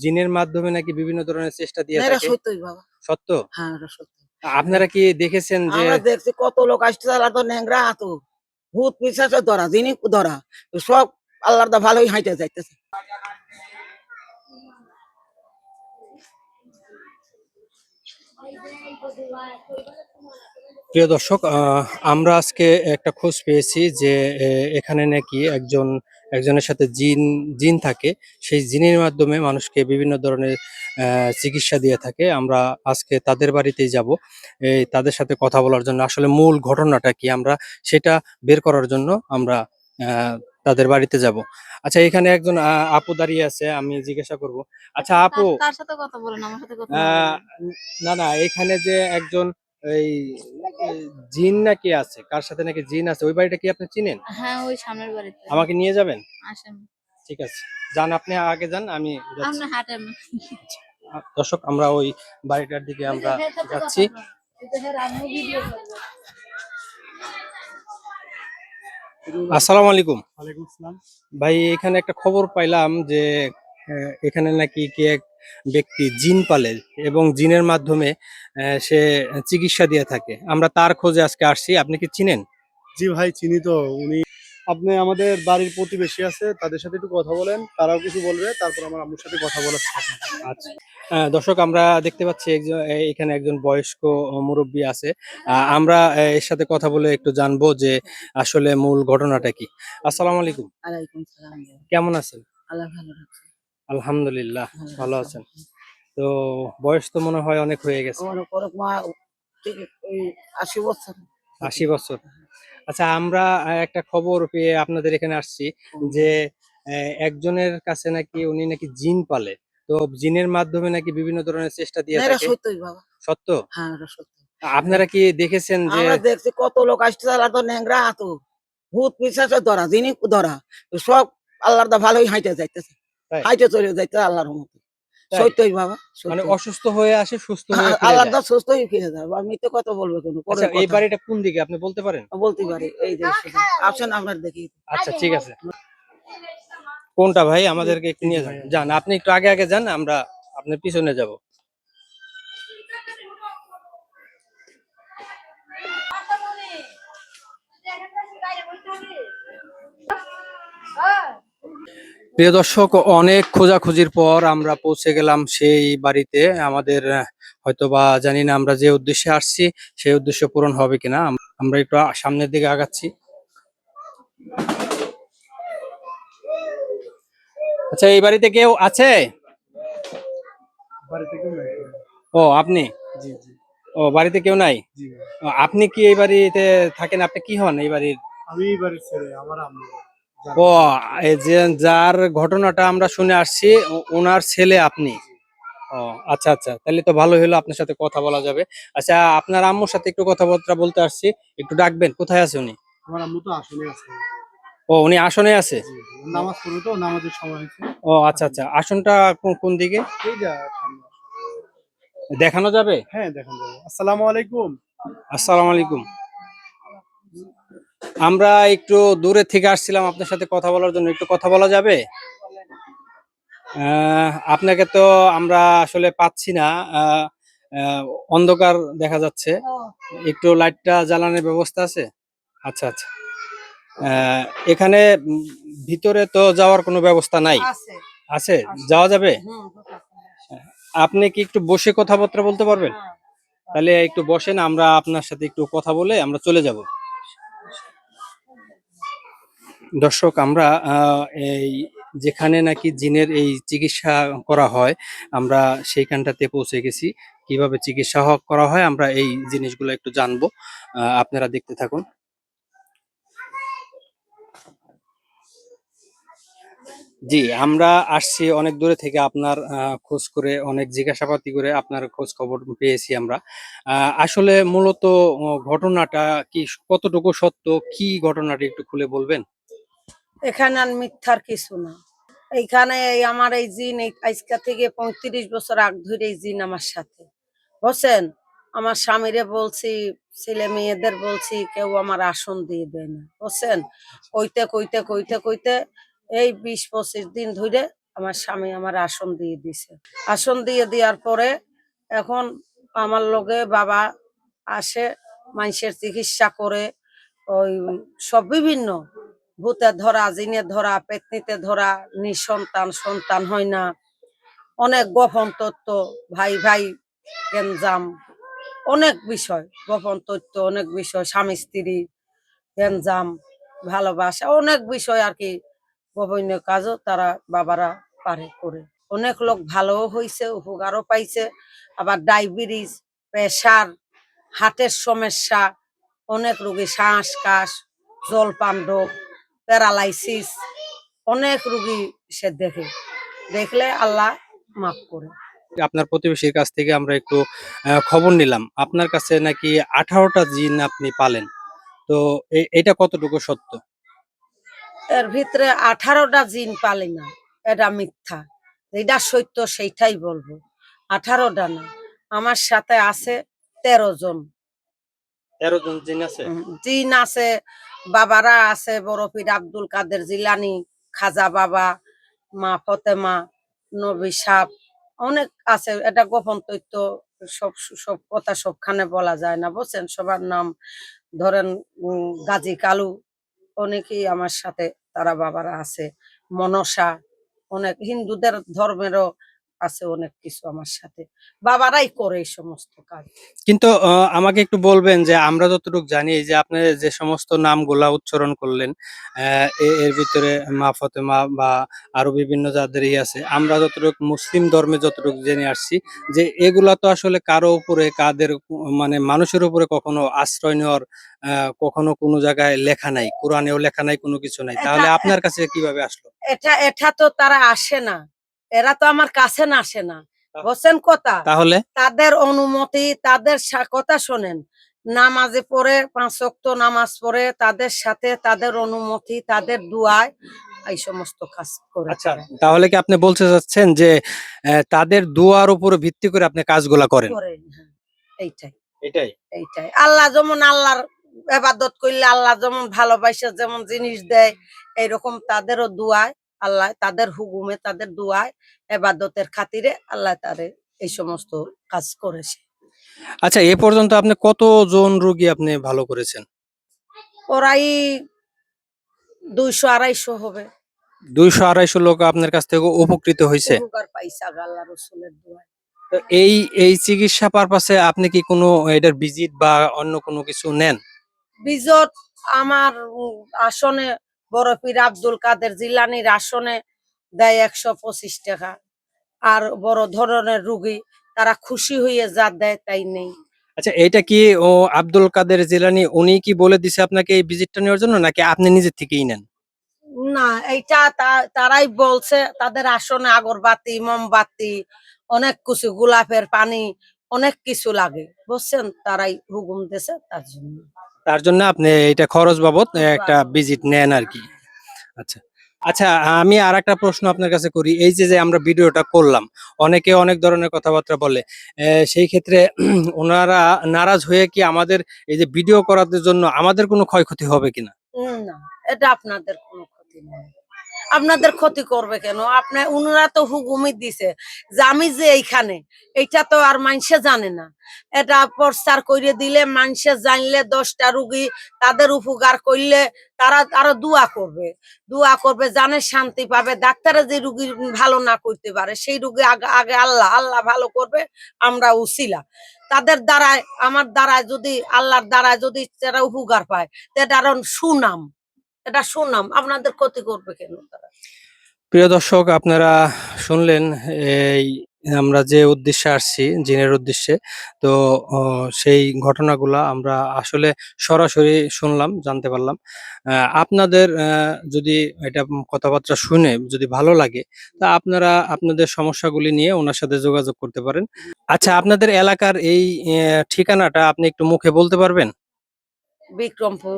জিনের মাধ্যমে নাকি বিভিন্ন ধরনের চেষ্টা দিয়ে না, এটা থাকে। সত্যই বাবা। সত্য? হ্যাঁ, এটা সত্য। আপনারা কি দেখেছেন যে আমরা দেখছি কত লোক আসছে, তারা তো ন্যাংরা তো ভূত পিশাচে ধরা, জিনিস ধরা, সব আল্লাহর দা ভালোই হাইটে যাইতেছে। প্রিয় দর্শক, আমরা আজকে একটা খোঁজ পেয়েছি যে এখানে নাকি একজনের সাথে জিন জিন থাকে। সেই জিনের মাধ্যমে মানুষকে বিভিন্ন ধরনের চিকিৎসা দিয়ে থাকে। আমরা আজকে তাদের বাড়িতেই যাব, তাদের সাথে কথা বলার জন্য। আসলে মূল ঘটনাটা কি আমরা সেটা বের করার জন্য আমরা তাদের বাড়িতে যাব। আচ্ছা, এখানে একজন আপু দাঁড়িয়ে আছে, আমি জিজ্ঞাসা করব। আচ্ছা আপু, তার সাথে কথা বলেন, আমার সাথে কথা না আহ বলেন। না না, এখানে যে একজন এই জিন নাকি আছে, কার সাথে নাকি জিন আছে, ওই বাড়িটা কি আপনি চিনেন? হ্যাঁ, ওই সামনের বাড়িতে। আমাকে নিয়ে যাবেন? আসেন। ঠিক আছে, যান, আপনি আগে যান, আমি যাচ্ছি। আপনি হাঁটেন। দর্শক, আমরা ওই বাড়িটার দিকে আমরা যাচ্ছি। আসসালামু আলাইকুম। ওয়ালাইকুম আসসালাম। ভাই, এখানে একটা খবর পাইলাম যে এখানে নাকি কে এক ব্যক্তি জিন পালে এবং জিনের মাধ্যমে সে চিকিৎসা দিয়ে থাকে। আমরা তার খোঁজে আজকে আসছি। আপনি কি চিনেন? জি ভাই, চিনি তো। উনি আপনি আমাদের বাড়ির প্রতিবেশী আছে, তাদের সাথে একটু কথা বলেন, তারাও কিছু বলবে, তারপর আমার আম্মুর সাথে কথা বলার চেষ্টা করবেন। আচ্ছা, দর্শক, আমরা দেখতে পাচ্ছি এখানে একজন বয়স্ক মুরব্বী আছে। আমরা এর সাথে কথা বলে একটু জানবো যে আসলে মূল ঘটনাটা কি। আসসালামু আলাইকুম। আলাইকুম সালাম। কেমন আছেন? আল্লাহ ভালো রাখছে। আলহামদুলিল্লাহ, ভালো ভালো রাখছে। আছেন। তো বয়স তো মনে হয় অনেক হয়ে গেছে। আমার ওরকম ঠিক ওই ৮০ বছর। ৮০ বছর। আচ্ছা, আমরা একটা খবর পেয়ে আপনাদের এখানে আসছি যে একজনের কাছে নাকি উনি নাকি জিন পালে। তো জিনের মাধ্যমে নাকি বিভিন্ন ধরনের চেষ্টা দিয়ে না, এটা থাকে। সত্যই বাবা। সত্য? হ্যাঁ, এটা সত্য। আপনারা কি দেখেছেন যে আমরা দেখছি কত লোক আসছে, তারা তো ন্যাংরা তো ভূত পিশাচে ধরা, জিনিস ধরা, সব আল্লাহর দা ভালোই হাইটে যাইতেছে। তাই? হাইটে চলে যাইতে আল্লাহর মতো। তাই? সত্যই বাবা, মানে সত্যই। অসুস্থ হয়ে আসে, সুস্থ হয়ে ফিরে আল্লাহর যায়। দা সুস্থই ফিরে যাবে, আমি তো কত বলবো, কোনো আচ্ছা, পরের এই কথা বাড়িটা কোন দিকে আপনি বলতে পারেন? বলতে পারি। এই যে আসেন, আপনার দেখি। আচ্ছা, ঠিক আছে। কোনটা ভাই, আমাদেরকে একটু এই যে নিয়ে যান। ভাই, যান, আপনি একটু আগে আগে যান, আমরা আপনার পিছনে যাব। প্রিয় দর্শক, অনেক খোঁজাখুঁজির পর আমরা পৌঁছে গেলাম সেই বাড়িতে। আমাদের হয়তোবা জানি না আমরা যে উদ্দেশ্যে আসছি সেই উদ্দেশ্য পূরণ হবে কিনা। আমরা একটু সামনের দিকে আগাচ্ছি। আচ্ছা, এই বাড়িতে কেউ আছে? বাড়িতে কেউ নাই। ও, আপনি? জি জি ও, বাড়িতে কেউ নাই? জি। ও, আপনি কি এই বাড়িতে থাকেন? আপনি কি হন এই বাড়ির? আমি এই বাড়ির ছেলে, আমার আম্মু ও, এই যে যার ঘটনাটা আমরা শুনে আসছি, ওনার ছেলে আপনি? ও, আচ্ছা আচ্ছা, তাহলে তো ভালো হলো, আপনার সাথে কথা বলা যাবে। আচ্ছা, আপনার আম্মুর সাথে একটু কথাবার্তা বলতে আসছি, একটু ডাকবেন। কোথায় আছে উনি? আমার আম্মু তো আসলে আছে। ও, উনি আসনে আছে? জি জি, নামাজ পড়বে তো, নামাজের সময় হয়েছে। ও, আচ্ছা আচ্ছা, আসনটা কোন দিকে এই যা সামনে। দেখানো যাবে? হ্যাঁ, দেখান যাবে। আসসালামু আলাইকুম। আসসালামু আলাইকুম। আমরা একটু দূরে থেকে আসছিলাম আপনার সাথে কথা বলার জন্য, একটু কথা বলা যাবে? আপনাকে তো আমরা আসলে পাচ্ছি না। আহ, আহ, অন্ধকার দেখা যাচ্ছে। একটু লাইটটা জ্বালানোর ব্যবস্থা আছে? আচ্ছা আচ্ছা। আহ, এখানে ভিতরে তো যাওয়ার কোনো ব্যবস্থা নাই? আছে। আছে, যাওয়া যাবে? হুম। আপনি কি একটু বসে কথাবার্তা বলতে পারবেন? তাহলে একটু বসেন, আমরা আপনার সাথে একটু কথা বলে আমরা চলে যাব। দর্শক, আমরা এই যেখানে নাকি জিনের এই চিকিৎসা করা হয়, আমরা সেইখানটাতে পৌঁছে গেছি। কিভাবে চিকিৎসা করা হয় আমরা এই জিনিসগুলো একটু জানবো। আপনারা দেখতে থাকুন। জি, আমরা আসছি অনেক দূরে থেকে, আপনার খোঁজ করে, অনেক জিজ্ঞাসাবাদি করে আপনার খোঁজ খবর পেয়েছি আমরা। আসলে মূলত ঘটনাটা কি, কতটুকু সত্য, কি ঘটনাটা একটু খুলে বলবেন? এখানে আর মিথ্যার কিছু না। এইখানে আমার এই জিন আজকে থেকে ৩৫ বছর আগ ধরে এই জিন আমার সাথে, বুঝছেন। আমার স্বামীরে বলছি, ছেলে মেয়েদের বলছি, কেউ আমার আসন দিয়ে দেয় না, বুঝছেন। কইতে কইতে কইতে কইতে এই ২০-২৫ দিন ধরে আমার স্বামী আমার আসন দিয়ে দিছে। আসন দিয়ে দেওয়ার পরে এখন আমার লগে বাবা আসে, মানুষের চিকিৎসা করে। ওই সব বিভিন্ন ভূতে ধরা, জিনে ধরা, পেতনিতে ধরা, নিঃসন্তান, সন্তান হয় না, অনেক গোপন তত্ত্ব, ভাই ভাই গেঞ্জাম, অনেক বিষয়, গোপন তথ্য, অনেক বিষয়, স্বামী স্ত্রী গেঞ্জাম, ভালোবাসা, অনেক বিষয় আর কি। গোপনীয় কাজও তারা বাবারা পারে করে। অনেক লোক ভালো হয়েছে, উপকারও পাইছে। আবার ডায়াবেটিস, প্রেশার, হার্টের সমস্যা, অনেক রোগী শ্বাসকাশ, জলপান রোগ, প্যারালাইসিস, অনেক রোগী সে দেখে, দেখলে আল্লাহ মাফ করে। আপনার প্রতিবেশীর কাছ থেকে আমরা একটু খবর নিলাম আপনার কাছে নাকি 18টা জিন আপনি পালেন। তো এটা কতটুকু সত্য? এর ভিতরে 18টা জিন পালি না, এটা মিথ্যা। যেটা সত্য সেইটাই বলবো, 18টা না। আমার সাথে আছে 13 জন 13 জন জিন আছে। জিন আছে। বাবারা আছে, বড় পীর আব্দুল কাদের জিলানি, খাজা বাবা, মা ফতেমা, নবী সাপ, অনেক আছে। এটা গোপন তথ্য, সব সব কথা সবখানে বলা যায় না, বুঝছেন। সবার নাম ধরেন গাজী কালু, অনেকেই আমার সাথে তারা বাবারা আছে। মনসা, অনেক হিন্দুদের ধর্মেরও আছে অনেক কিছু আমার সাথে, বাবারাই করে এই সমস্ত কাজ। কিন্তু আমাকে একটু বলবেন যে আমরা যতটুকু জানি এই যে আপনি যে সমস্ত নামগুলা উচ্চারণ করলেন, এর ভিতরে মা ফতেমা বা আরো বিভিন্ন যাদের আছে, আমরা যতটুকু মুসলিম ধর্মে যতটুকু জেনে আসছি যে এগুলা তো আসলে কারো উপরে কাদের মানে মানুষের উপরে কখনো আশ্রয় নেওয়ার কখনো কোনো জায়গায় লেখা নাই, কোরআনেও লেখা নাই, কোনো কিছু নাই। তাহলে এটা আপনার কাছে কিভাবে আসলো? এটা এটা তো তারা আসে না, এরা তো আমার কাছে না আসে না, বুঝছেন কথা। তাহলে তাদের অনুমতি, তাদের কথা শোনেন। নামাজে পড়ে 5 ওয়াক্ত নামাজ পড়ে, তাদের সাথে তাদের অনুমতি, তাদের দুয়ায় এই সমস্ত কাজ করে আচ্ছা, তারা। তাহলে কি আপনি বলতে চাচ্ছেন যে তাদের দোয়ার উপর ভিত্তি করে আপনি কাজগুলা করেন? করেন, হ্যাঁ, এইটাই এটাই। এইটাই। আল্লাহ যেমন আল্লাহর ইবাদত করলে আল্লাহ যেমন ভালোবাসে, যেমন জিনিস দেয়, এইরকম তাদেরও দুয়ায় আল্লাহ, তাদের হুকুমে, তাদের দুয়ায়, ইবাদতের খাতিরে আল্লাহ তারে এই সমস্ত কাজ করেছে। আচ্ছা, এ পর্যন্ত আপনি কতজন রোগী আপনি ভালো করেছেন? প্রায় 200-250 হবে। 200-250 লোক আপনার কাছ থেকে উপকৃত হইছে। উপকার পাইছে আল্লাহ রসুলের দোয়ায়। তো এই চিকিৎসা পারপাসে আপনি কি কোনো এটার ভিজিট বা অন্য কোনো কিছু নেন? বিজত আমার আসনে বড় পীর আব্দুল কাদের জিলানির আসনে দেয় 125 টাকা। আর বড় ধরনের রুগী তারা খুশি হয়ে যা দেয় তাই নেই। আচ্ছা, এটা কি ও আব্দুল কাদের জিলানী উনি কি বলে দিছে আপনাকে এই ভিজিটটা নেওয়ার জন্য নাকি আপনি নিজে থেকেই নেন? না, এইটা তারাই বলছে। তাদের আসনে আগরবাতি, মোমবাতি, অনেক কিছু, গোলাপের পানি, অনেক কিছু লাগে, বুঝছেন। তারাই হুকুম দিছে তার জন্য। তার জন্য আপনি এটা খরচ বাবদ একটা ভিজিট নেন আর কি। আচ্ছা। আচ্ছা, আমি আরেকটা প্রশ্ন আপনার কাছে করি। এই যে আমরা ভিডিওটা করলাম, অনেকে অনেক ধরনের কথাবার্তা বলে। সেই ক্ষেত্রে ওনারা নারাজ হয়ে কি আমাদের এই যে ভিডিও করার জন্য আমাদের কোনো ক্ষয়ক্ষতি হবে কিনা? না, এটা আপনাদের কোনো ক্ষতি নেই। আপনাদের ক্ষতি করবে কেন? আপনার উনারা তো হুকুমই দিছে যে আমি যে এইখানে, এইটা তো আর মানুষে জানে না। এটা প্রচার করে দিলে মানুষে জানলে 10টা রুগী তাদের উপকার করলে তারা আরো দোয়া করবে, দোয়া করবে, জানে শান্তি পাবে। ডাক্তারে যে রুগী ভালো না করতে পারে সেই রুগী আগে আগে আল্লাহ আল্লাহ ভালো করবে। আমরা উসিলা তাদের দ্বারায়, আমার দ্বারায় যদি, আল্লাহর দ্বারায় যদি তারা উপকার পায়, এটা আরো সুনাম, এটা সুনাম। আপনাদের ক্ষতি করবে কেন তারা? প্রিয় দর্শক, আপনারা শুনলেন এই আমরা যে উদ্দেশ্যে আসছি জিনের উদ্দেশ্যে। তো সেই ঘটনাগুলা আমরা আসলে সরাসরি শুনলাম, জানতে পারলাম। আপনাদের যদি এটা কথাবার্তা শুনে যদি ভালো লাগে, তা আপনারা আপনাদের সমস্যাগুলি নিয়ে ওনার সাথে যোগাযোগ করতে পারেন। আচ্ছা, আপনাদের এলাকার এই ঠিকানাটা আপনি একটু মুখে বলতে পারবেন? বিক্রমপুর,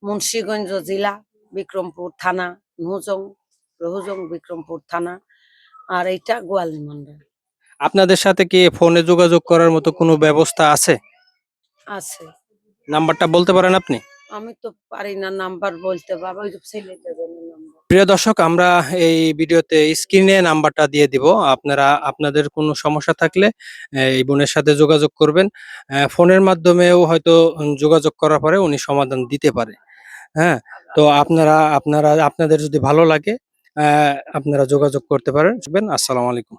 মুন্সিগঞ্জ জেলা, বিক্রমপুর থানা, নুহজং, রহুজং, বিক্রমপুর থানা। আর এইটা গোয়ালদি মন্ডল। আপনাদের সাথে কি ফোনে যোগাযোগ করার মতো কোনো ব্যবস্থা আছে? আছে। নাম্বারটা বলতে পারেন আপনি? আমি তো পারি না নাম্বার বলতে, বাবা ওই ছেলে দেবেন নাম্বার। প্রিয় দর্শক, আমরা এই ভিডিওতে স্ক্রিনে নাম্বারটা দিয়ে দিব। আপনারা আপনাদের কোনো সমস্যা থাকলে এই বোনের সাথে যোগাযোগ করবেন। ফোনের মাধ্যমেও হয়তো যোগাযোগ করার পরে উনি সমাধান দিতে পারে। হ্যাঁ, তো আপনারা আপনাদের যদি ভালো লাগে আপনারা যোগাযোগ করতে পারেন। আসসালামু আলাইকুম।